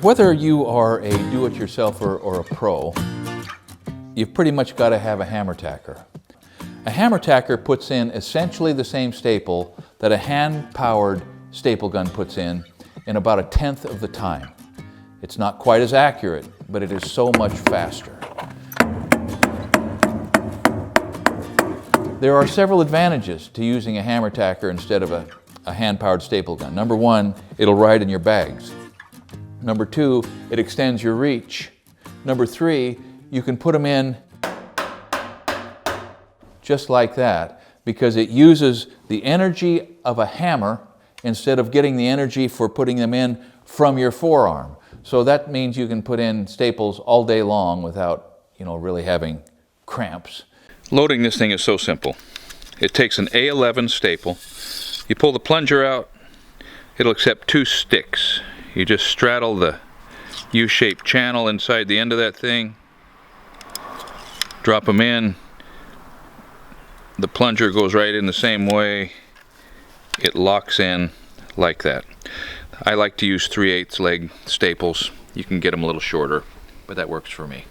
Whether you are a do-it-yourselfer or a pro, you've pretty much got to have a hammer tacker. A hammer tacker puts in essentially the same staple that a hand-powered staple gun puts in about 1/10 of the time. It's not quite as accurate, but it is so much faster. There are several advantages to using a hammer tacker instead of a hand-powered staple gun. Number one, it'll ride in your bags. Number two, it extends your reach. Number three, you can put them in just like that because it uses the energy of a hammer instead of getting the energy for putting them in from your forearm. So that means you can put in staples all day long without, really having cramps. Loading this thing is so simple. It takes an A11 staple. You pull the plunger out, it'll accept 2 sticks. You just straddle the U-shaped channel inside the end of that thing, drop them in, the plunger goes right in the same way, it locks in like that. I like to use 3/8 leg staples. You can get them a little shorter, but that works for me.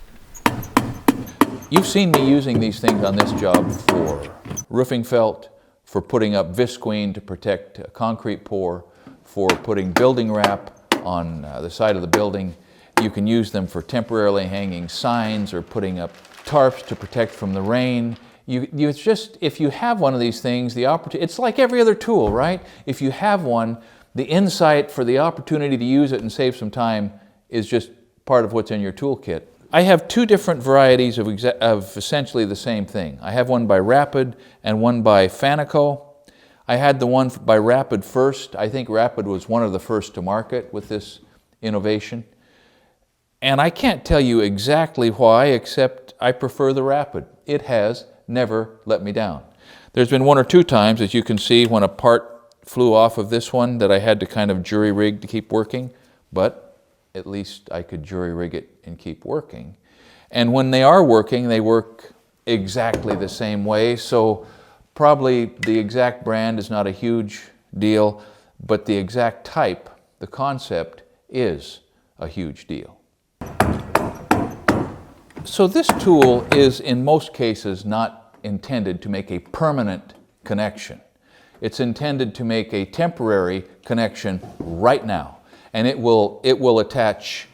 You've seen me using these things on this job for roofing felt, for putting up visqueen to protect a concrete pour, for putting building wrap on the side of the building. You can use them for temporarily hanging signs or putting up tarps to protect from the rain. If you have one of these things, it's like every other tool, right? If you have one, the insight for the opportunity to use it and save some time is just part of what's in your toolkit. I have 2 different varieties of essentially the same thing. I have one by Rapid and one by Fanico. I had the one by Rapid first. I think Rapid was one of the first to market with this innovation. And I can't tell you exactly why, except I prefer the Rapid. It has never let me down. There's been 1 or 2 times, as you can see, when a part flew off of this one that I had to kind of jury rig to keep working, but at least I could jury rig it and keep working. And when they are working, they work exactly the same way, so probably the exact brand is not a huge deal, but the exact type, the concept, is a huge deal. So this tool is in most cases not intended to make a permanent connection. It's intended to make a temporary connection right now. And it will attach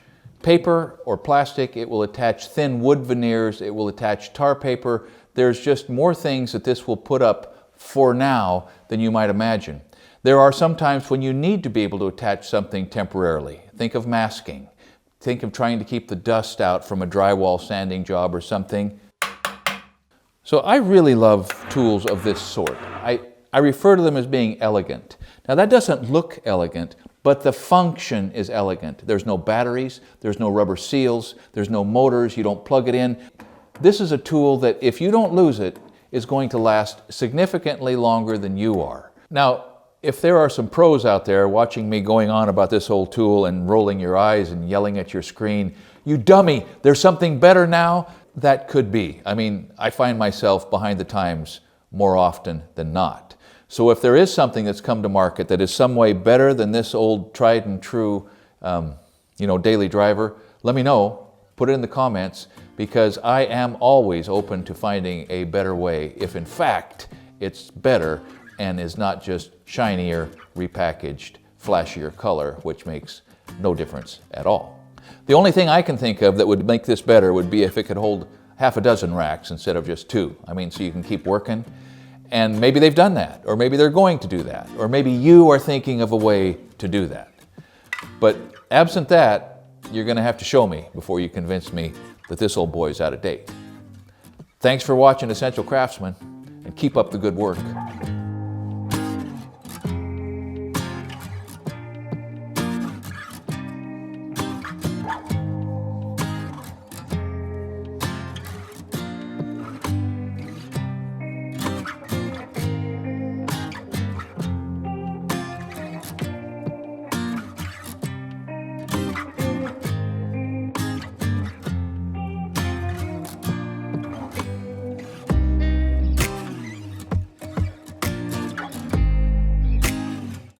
paper or plastic, it will attach thin wood veneers, it will attach tar paper. There's just more things that this will put up for now than you might imagine. There are some times when you need to be able to attach something temporarily. Think of masking. Think of trying to keep the dust out from a drywall sanding job or something. So I really love tools of this sort. I refer to them as being elegant. Now that doesn't look elegant, but the function is elegant. There's no batteries, there's no rubber seals, there's no motors, you don't plug it in. This is a tool that if you don't lose it, is going to last significantly longer than you are. Now, if there are some pros out there watching me going on about this old tool and rolling your eyes and yelling at your screen, "You dummy, there's something better now," that could be. I mean, I find myself behind the times more often than not. So if there is something that's come to market that is some way better than this old tried and true, daily driver, let me know. Put it in the comments, because I am always open to finding a better way if in fact it's better and is not just shinier, repackaged, flashier color, which makes no difference at all. The only thing I can think of that would make this better would be if it could hold 6 racks instead of just 2. I mean, so you can keep working. And maybe they've done that, or maybe they're going to do that, or maybe you are thinking of a way to do that. But absent that, you're going to have to show me before you convince me that this old boy is out of date. Thanks for watching Essential Craftsman, and keep up the good work.